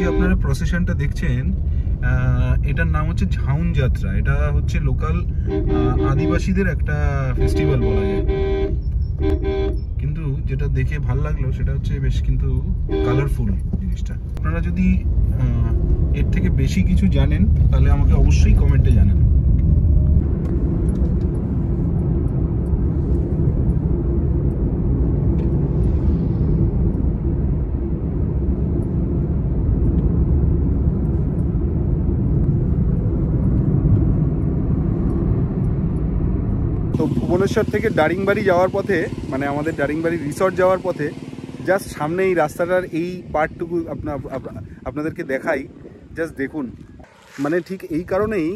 যে আপনারা প্রসেশনটা দেখছেন, এটার নাম হচ্ছে ঝাউন যাত্রা। এটা হচ্ছে লোকাল আদিবাসীদের একটা ফেস্টিভ্যাল বলা যায়। কিন্তু যেটা দেখে ভাল লাগলো সেটা হচ্ছে বেশ কিন্তু কালারফুল জিনিসটা। আপনারা যদি এর থেকে বেশি কিছু জানেন তাহলে আমাকে অবশ্যই কমেন্টে জানান। তো ভুবনেশ্বর থেকে দারিংবাড়ি যাওয়ার পথে, মানে আমাদের দারিংবাড়ি রিসর্ট যাওয়ার পথে জাস্ট সামনে এই রাস্তাটার এই পার্টটুকু আপনাদেরকে দেখাই। জাস্ট দেখুন, মানে ঠিক এই কারণেই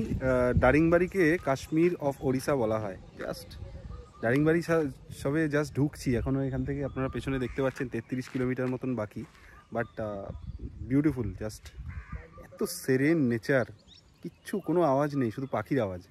দারিংবাড়িকে কাশ্মীর অফ ওড়িশা বলা হয়। জাস্ট দারিংবাড়ি সবে জাস্ট ঢুকছি এখনও, এখান থেকে আপনারা পেছনে দেখতে পাচ্ছেন 33 কিলোমিটার মতন বাকি। বাট বিউটিফুল, জাস্ট এত সেরেন নেচার, কিচ্ছু কোনো আওয়াজ নেই, শুধু পাখির আওয়াজ।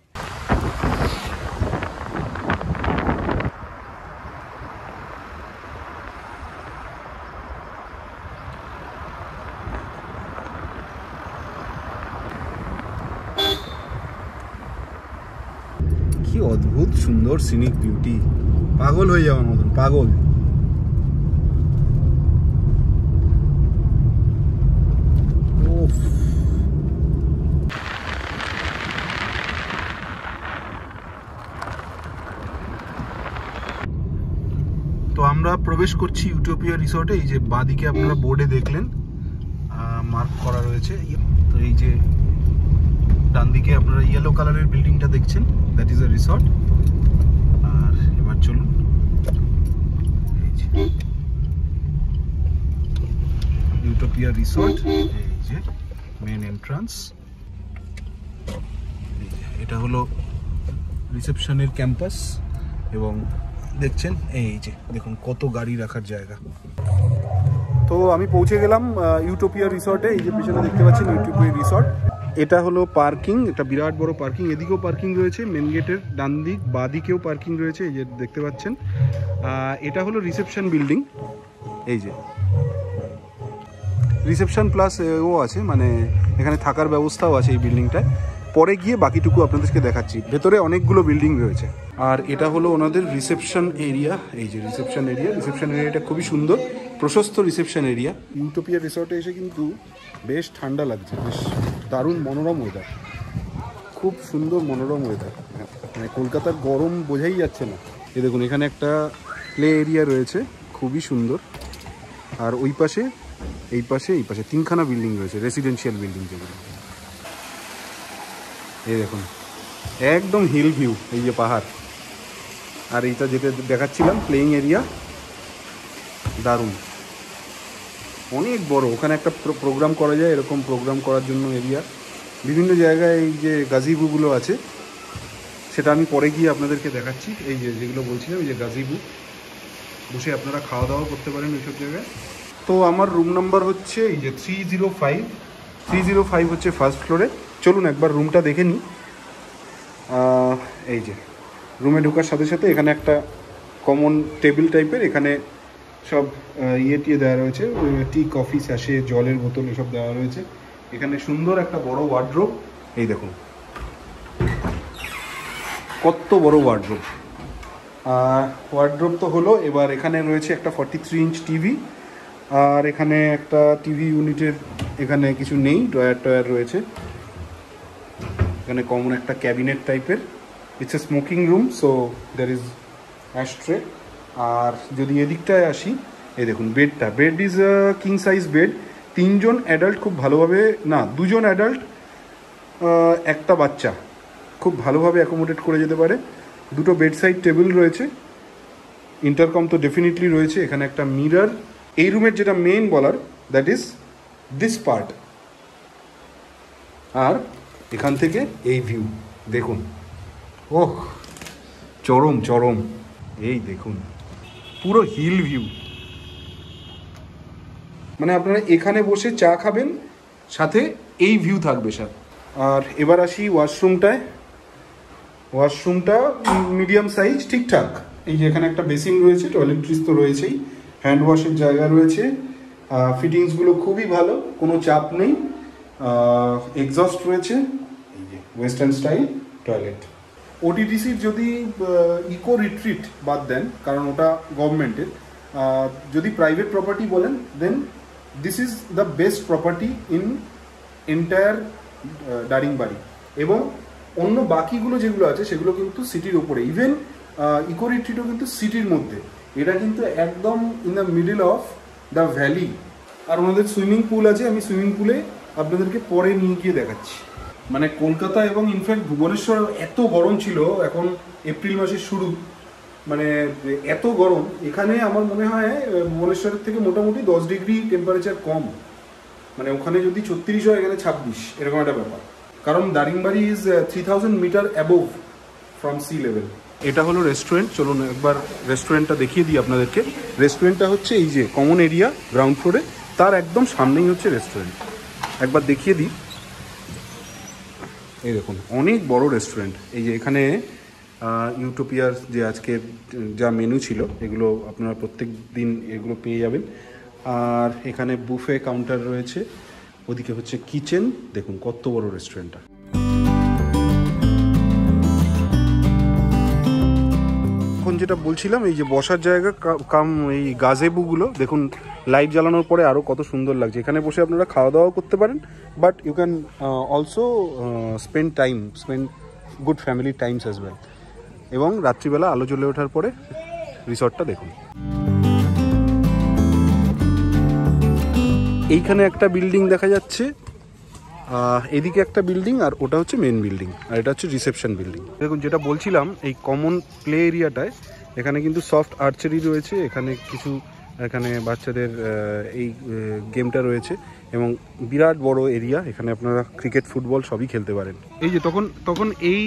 কি অদ্ভুত সুন্দর সিনিক বিউটি, পাগল হয়ে যাওয়ার মতন, পাগল। তো আমরা প্রবেশ করছি ইউটোপিয়া রিসর্টে। এই যে বাঁদিকে আপনারা বোর্ডে দেখলেন মার্ক করা রয়েছে। তো এই যে ডান দিকে আপনারা ইয়েলো কালারের বিল্ডিংটা দেখছেন, দ্যাট ইজ আ রিসর্ট। আর এবার চলুন, এই যে ইউটোপিয়া রিসর্ট, এই যে মেন এন্ট্রান্স। এটা হলো রিসেপশনের ক্যাম্পাস এবং দেখছেন এই যে দেখুন কত গাড়ি রাখার জায়গা। তো আমি পৌঁছে গেলাম ইউটোপিয়া রিসর্টে। এই যে পিছনে দেখতে পাচ্ছেন ইউটোপিয়া রিসর্ট। এটা হলো পার্কিং, এটা বিরাট বড় পার্কিং। এদিকেও পার্কিং রয়েছে, মেন গেটের ডান দিক বাঁ দিকেও পার্কিং রয়েছে, এই যে দেখতে পাচ্ছেন। এটা হলো রিসেপশন বিল্ডিং, এই যে রিসেপশন প্লাস ও আছে, মানে এখানে থাকার ব্যবস্থাও আছে এই বিল্ডিংটায়। পরে গিয়ে বাকিটুকু আপনাদেরকে দেখাচ্ছি। ভেতরে অনেকগুলো বিল্ডিং রয়েছে। আর এটা হলো ওনাদের রিসেপশন এরিয়া, এই যে রিসেপশন এরিয়া। রিসেপশন এরিয়াটা খুবই সুন্দর, প্রশস্ত রিসেপশন এরিয়া। ইউটোপিয়া রিসর্টে এসে কিন্তু বেশ ঠান্ডা লাগছে, বেশ দারুণ মনোরম ওয়েদার, খুব সুন্দর মনোরম ওয়েদার। মানে কলকাতার গরম বোঝাই যাচ্ছে না। এই দেখুন এখানে একটা প্লে এরিয়া রয়েছে, খুবই সুন্দর। আর ওই পাশে এই পাশে তিনখানা বিল্ডিং রয়েছে, রেসিডেন্সিয়াল বিল্ডিং যেগুলো। এই দেখুন একদম হিল ভিউ, এই যে পাহাড়। আর এইটা যেটা দেখাচ্ছিলাম প্লেইং এরিয়া, দারুণ, অনেক বড়। ওখানে একটা প্রোগ্রাম করা যায়, এরকম প্রোগ্রাম করার জন্য এরিয়া। বিভিন্ন জায়গায় এই যে গাজিবুগুলো আছে, সেটা আমি পরে গিয়ে আপনাদেরকে দেখাচ্ছি। এই যে যেগুলো বলছিলাম, এই যে গাজিবু, বসে আপনারা খাওয়া দাওয়া করতে পারেন ওইসব জায়গায়। তো আমার রুম নাম্বার হচ্ছে এই যে 305 হচ্ছে ফার্স্ট ফ্লোরে। চলুন একবার রুমটা দেখে নিই। এই যে রুমে ঢোকার সাথে সাথে এখানে একটা কমন টেবিল টাইপের, এখানে সব টিয়ে দেওয়া রয়েছে, টি কফি স্যাশে জলের বোতল এসব দেওয়া রয়েছে। এখানে সুন্দর একটা বড় ওয়ার্ড্রোব, এই দেখুন কত বড় ওয়ার্ড্রোব। ওয়ার্ড্রোব তো হলো, এবার এখানে রয়েছে একটা 43 ইঞ্চ টিভি। আর এখানে একটা টিভি ইউনিটের এখানে কিছু নেই, ড্রয়ার রয়েছে। এখানে কমন একটা ক্যাবিনেট টাইপের। It's a smoking room, so there is ashtray. আর যদি এদিকটায় আসি, এই দেখুন bed is king size bed. 3 জন অ্যাডাল্ট খুব ভালোভাবে, না 2 জন অ্যাডাল্ট একটা বাচ্চা খুব ভালোভাবে অ্যাকোমোডেট করে যেতে পারে। 2টো বেড সাইড টেবিল রয়েছে, ইন্টারকম তো ডেফিনেটলি রয়েছে। এখানে একটা মিরর। এই রুমের যেটা মেইন বলার, দ্যাট ইজ দিস পার্ট। আর এখান থেকে এই ভিউ দেখুন, ওহ চরম, এই দেখুন পুরো হিল ভিউ। মানে আপনারা এখানে বসে চা খাবেন, সাথে এই ভিউ থাকবে স্যার। আর এবার আসি ওয়াশরুমটায়। ওয়াশরুমটা মিডিয়াম সাইজ, ঠিকঠাক। এই যে এখানে একটা বেসিন রয়েছে, টয়লেট্রিজ তো রয়েছেই, হ্যান্ড ওয়াশের জায়গা রয়েছে, ফিটিংসগুলো খুবই ভালো, কোনো চাপ নেই। এক্সস্ট রয়েছে, এই যে ওয়েস্টার্ন স্টাইল টয়লেট। ওটিডিসির যদি ইকো রিট্রিট বাদ দেন, কারণ ওটা গভর্নমেন্টের, যদি প্রাইভেট প্রপার্টি বলেন, then this is the best property in entire Daringbadi. এবং অন্য বাকিগুলো যেগুলো আছে সেগুলো কিন্তু সিটির ওপরে, ইভেন ইকো রিট্রিটও কিন্তু সিটির মধ্যে। এটা কিন্তু একদম in the middle of the valley. আর ওনাদের সুইমিং পুল আছে, আমি সুইমিং পুলে আপনাদেরকে পরে নিয়ে গিয়ে দেখাচ্ছি। মানে কলকাতা এবং ইনফ্যাক্ট ভুবনেশ্বর এত গরম ছিল, এখন এপ্রিল মাসের শুরু, মানে এত গরম এখানে আমার মনে হয় ভুবনেশ্বরের থেকে মোটামুটি 10 ডিগ্রি টেম্পারেচার কম। মানে ওখানে যদি 36 হয়, এখানে 26, এরকম একটা ব্যাপার। কারণ Daringbadi is 3000 metre above from sea level. এটা হলো রেস্টুরেন্ট, চলুন একবার রেস্টুরেন্টটা দেখিয়ে দিই আপনাদেরকে। রেস্টুরেন্টটা হচ্ছে এই যে কমন এরিয়া গ্রাউন্ড ফ্লোরে, তার একদম সামনেই হচ্ছে রেস্টুরেন্ট। একবার দেখিয়ে দিই, এই দেখুন অনেক বড় রেস্টুরেন্ট। এই যে এখানে ইউটোপিয়ার যে আজকে যা মেনু ছিল এগুলো আপনারা প্রত্যেক দিন এগুলো পেয়ে যাবেন। আর এখানে বুফে কাউন্টার রয়েছে, ওদিকে হচ্ছে কিচেন। দেখুন কত বড় রেস্টুরেন্টটা। এখন যেটা বলছিলাম, এই যে বসার জায়গা কাম এই গাজেবুগুলো দেখুন, লাইট জ্বালানোর পরে আরও কত সুন্দর লাগছে। এখানে বসে আপনারা খাওয়া দাওয়াও করতে পারেন, but you can also spend good family times as well. এবং রাত্রিবেলা আলো জ্বলে ওঠার পরে রিসর্টটা দেখুন। এইখানে একটা বিল্ডিং দেখা যাচ্ছে, এদিকে একটা বিল্ডিং, আর ওটা হচ্ছে মেন বিল্ডিং, আর এটা হচ্ছে রিসেপশন বিল্ডিং। দেখুন যেটা বলছিলাম, এই কমন প্লে এরিয়াটায় এখানে কিন্তু সফট আর্চারি রয়েছে, এখানে বাচ্চাদের এই গেমটা রয়েছে, এবং বিরাট বড় এরিয়া, এখানে আপনারা ক্রিকেট ফুটবল সবই খেলতে পারেন। এই যে তখন এই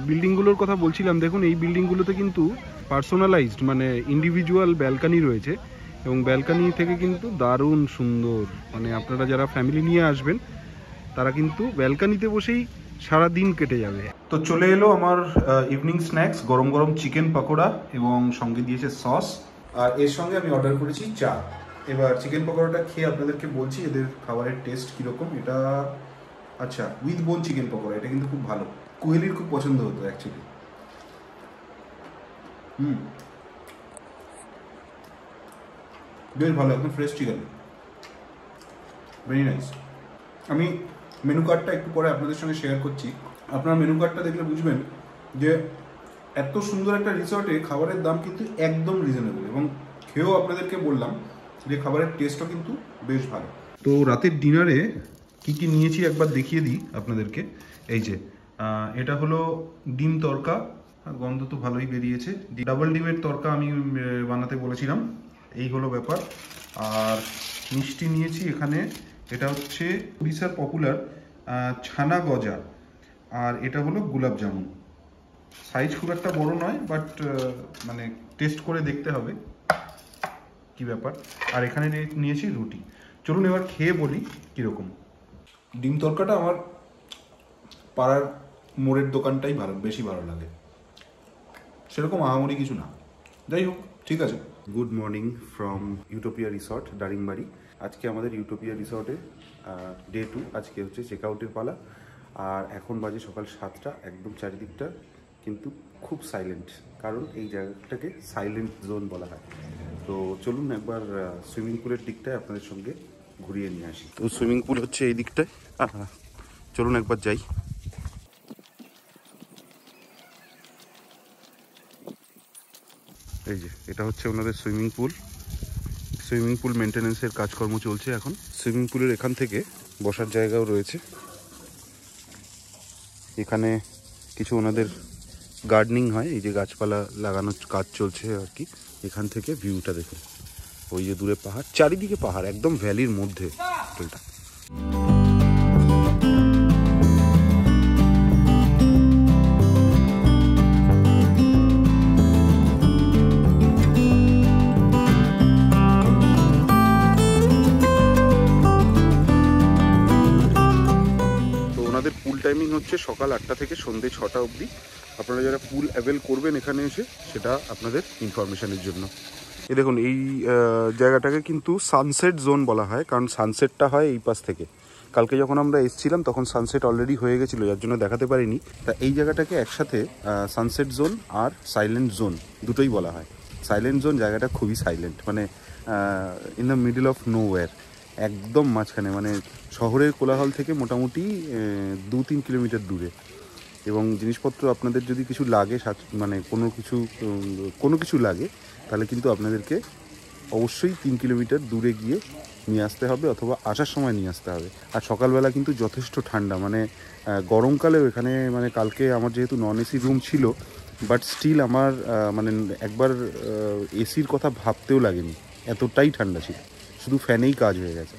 বিল্ডিংগুলোর কথা বলছিলাম, দেখুন এই বিল্ডিংগুলোতে কিন্তু পার্সোনালাইজড মানে ইন্ডিভিজুয়াল ব্যালকানি রয়েছে, এবং ব্যালকানি থেকে কিন্তু দারুণ সুন্দর, মানে আপনারা যারা ফ্যামিলি নিয়ে আসবেন তারা কিন্তু ব্যালকানিতে বসেই সারা দিন কেটে যাবে। তো চলে এলো আমার ইভিনিং স্ন্যাক্স, গরম গরম চিকেন পকোড়া, এবং সঙ্গে দিয়েছে সস, আর এর সঙ্গে আমি অর্ডার করেছি চা। এবার চিকেন পকোড়াটা খেয়ে আপনাদেরকে বলছি এদের খাবারের টেস্ট কীরকম। এটা আচ্ছা, উইথ বোন চিকেন পকোড়া, এটা কিন্তু খুব ভালো, কোহলির খুব পছন্দ হতো অ্যাকচুয়ালি। বেশ ভালো, একদম ফ্রেশ চিকেন, ভেরি নাইস। আমি মেনু কার্ডটা একটু পরে আপনাদের সঙ্গে শেয়ার করছি। আপনারা মেনু কার্ডটা দেখলে বুঝবেন যে এত সুন্দর একটা রিসর্টে খাবারের দাম কিন্তু একদম রিজনেবল, এবং খেয়েও আপনাদেরকে বললাম যে খাবারের টেস্টও কিন্তু বেশ ভালো। তো রাতের ডিনারে কি কি নিয়েছি একবার দেখিয়ে দিই আপনাদেরকে। এই যে এটা হলো ডিম তড়কা, গন্ধ তো ভালোই বেরিয়েছে। ডাবল ডিমের তড়কা আমি বানাতে বলেছিলাম, এই হলো ব্যাপার। আর মিষ্টি নিয়েছি এখানে, এটা হচ্ছে উড়িষ্যার পপুলার ছানা গজা, আর এটা হলো গোলাপ জামুন। সাইজ খুব একটা বড় নয়, বাট মানে টেস্ট করে দেখতে হবে কি ব্যাপার। আর এখানে নিয়েছি রুটি। চলুন এবার খেয়ে বলি কীরকম। ডিম তড়কাটা আমার পাড়ার মোড়ের দোকানটাই বেশি ভালো লাগে, সেরকম আহামরি কিছু না। যাই হোক, ঠিক আছে। Good morning from utopia resort Daringbadi. আজকে আমাদের ইউটোপিয়া রিসর্টে ডে 2, আজকে হচ্ছে চেক আউটের পালা। আর এখন বাজে সকাল 7টা, একদম চারিদিকটা কিন্তু খুব সাইলেন্ট, কারণ এই জায়গাটাকে সাইলেন্ট জোন বলা হয়। তো চলুন একবার সুইমিং পুলের দিকটায় আপনাদের সঙ্গে ঘুরিয়ে নিয়ে আসি। তো সুইমিং পুল হচ্ছে এই দিকটায়, চলুন একবার যাই। এই যে এটা হচ্ছে ওনাদের সুইমিং পুল মেনটেন্যান্সের কাজকর্ম চলছে এখন। সুইমিং পুলের এখান থেকে বসার জায়গাও রয়েছে, এখানে কিছু ওনাদের গার্ডেনিং হয়, এই যে গাছপালা লাগানোর কাজ চলছে আর কি। এখান থেকে ভিউটা দেখুন, ওই যে দূরে পাহাড়, চারিদিকে পাহাড়, একদম ভ্যালির মধ্যে হোটেলটা। হচ্ছে সকাল 8টা থেকে সন্ধ্যে 6টা অবধি। আপনারা যারা পুল অ্যাভেল করবেন এখানে এসে, সেটা আপনাদের ইনফরমেশনের জন্য। এই দেখুন, এই জায়গাটাকে কিন্তু সানসেট জোন বলা হয়, কারণ সানসেটটা হয় এই পাশ থেকে। কালকে যখন আমরা এসেছিলাম তখন সানসেট অলরেডি হয়ে গেছিলো, যার জন্য দেখাতে পারিনি। তা এই জায়গাটাকে একসাথে সানসেট জোন আর সাইলেন্ট জোন দুটোই বলা হয়। সাইলেন্ট জোন জায়গাটা খুবই সাইলেন্ট, মানে in the middle of nowhere, একদম মাঝখানে, মানে শহরের কোলাহল থেকে মোটামুটি 2-3 কিলোমিটার দূরে। এবং জিনিসপত্র আপনাদের যদি কিছু লাগে, মানে কোনো কিছু লাগে, তাহলে কিন্তু আপনাদেরকে অবশ্যই 3 কিলোমিটার দূরে গিয়ে নিয়ে আসতে হবে, অথবা আসার সময় নিয়ে আসতে হবে। আর সকালবেলা কিন্তু যথেষ্ট ঠান্ডা, মানে গরমকালেও এখানে, মানে কালকে আমার যেহেতু নন এসি রুম ছিল, বাট স্টিল আমার মানে একবার এসির কথা ভাবতেও লাগেনি, এতটাই ঠান্ডা ছিল, শুধু ফ্যানেই কাজ হয়ে গেছে।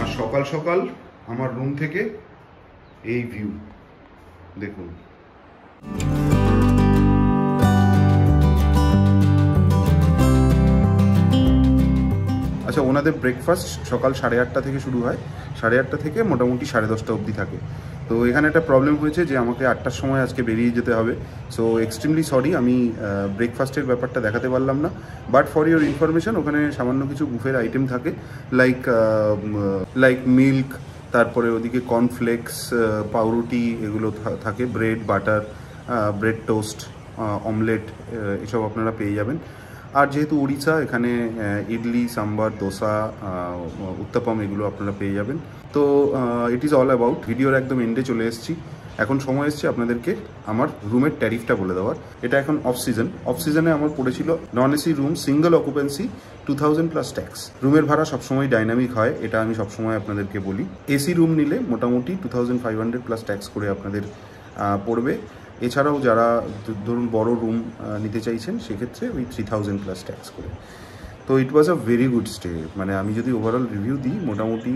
আর সকাল সকাল আমার রুম থেকে এই ভিউ দেখুন। আচ্ছা, ওনাদের ব্রেকফাস্ট সকাল 8:30 থেকে শুরু হয়, 8:30 থেকে মোটামুটি 10:30 অবধি থাকে। তো এখানে একটা প্রবলেম হয়েছে যে আমাকে 8টার সময় আজকে বেরিয়ে যেতে হবে। সো এক্সট্রিমলি সরি, আমি ব্রেকফাস্টের ব্যাপারটা দেখাতে পারলাম না। বাট ফর ইউর ইনফরমেশন, ওখানে সামান্য কিছু বুফের আইটেম থাকে, লাইক মিল্ক, তারপরে ওদিকে কর্নফ্লেক্স, পাউরুটি, এগুলো থাকে, bread, butter, bread toast, omelette, এসব আপনারা পেয়ে যাবেন। আর যেহেতু উড়িষ্যা, এখানে ইডলি, সাম্বার, দোসা, উত্তাপাম, এগুলো আপনারা পেয়ে যাবেন। তো ইট ইজ অল অ্যাবাউট। ভিডিওর একদম এন্ডে চলে এসেছি। এখন সময় এসছে আপনাদেরকে আমার রুমের ট্যারিফটা বলে দেওয়ার। এটা এখন অফ সিজনে আমার পড়েছিল non AC room, single occupancy, 2000 plus tax. রুমের ভাড়া সবসময় ডাইনামিক হয়, এটা আমি সবসময় আপনাদেরকে বলি। এসি রুম নিলে মোটামুটি 2500 প্লাস ট্যাক্স করে আপনাদের পড়বে। এছাড়াও যারা ধরুন বড় রুম নিতে চাইছেন, সেক্ষেত্রে ওই 3000 প্লাস ট্যাক্স করে। তো ইট ওয়াজ আ ভেরি গুড স্টে। মানে আমি যদি ওভারঅল রিভিউ দিই, মোটামুটি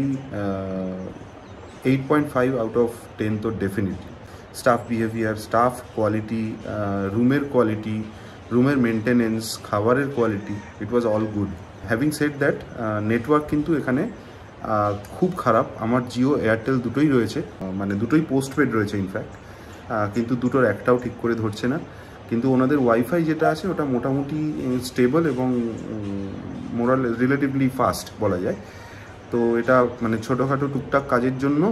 8.5 আউট অফ 10 তো definitely. Staff behaviour, staff quality, রুমের কোয়ালিটি, রুমের মেনটেনেন্স, খাবারের quality, it was all good. Having said that, network কিন্তু এখানে খুব খারাপ। আমার জিও, এয়ারটেল দুটোই রয়েছে, মানে দুটোই পোস্টপেড রয়েছে ইনফ্যাক্ট, কিন্তু দুটোর একটাও ঠিক করে ধরছে না। কিন্তু ওনাদের ওয়াইফাই যেটা আছে, ওটা মোটামুটি স্টেবল এবং মোরাল রিলেটিভলি ফাস্ট বলা যায়। তো এটা মানে ছোটোখাটো টুকটাক কাজের জন্য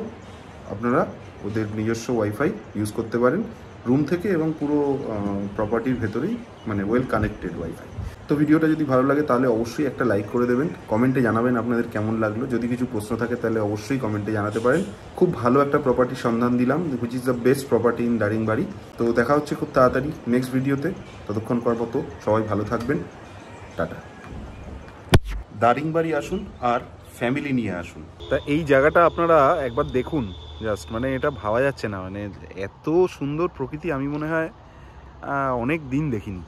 আপনারা ওদের নিজস্ব ওয়াইফাই ইউজ করতে পারেন রুম থেকে, এবং পুরো প্রপার্টির ভেতরেই, মানে ওয়েল কানেক্টেড ওয়াইফাই। তো ভিডিওটা যদি ভালো লাগে তাহলে অবশ্যই একটা লাইক করে দেবেন, কমেন্টে জানাবেন আপনাদের কেমন লাগলো। যদি কিছু প্রশ্ন থাকে তাহলে অবশ্যই কমেন্টে জানাতে পারেন। খুব ভালো একটা প্রপার্টির সন্ধান দিলাম, which is the best property in Daringbadi. তো দেখা হচ্ছে খুব তাড়াতাড়ি নেক্সট ভিডিওতে। ততক্ষণ পর মতো সবাই ভালো থাকবেন, টাটা। দারিংবাড়ি আসুন আর ফ্যামিলি নিয়ে আসুন। তা এই জায়গাটা আপনারা একবার দেখুন, জাস্ট মানে এটা ভাবা যাচ্ছে না, মানে এত সুন্দর প্রকৃতি আমি মনে হয় অনেক দিন দেখিনি।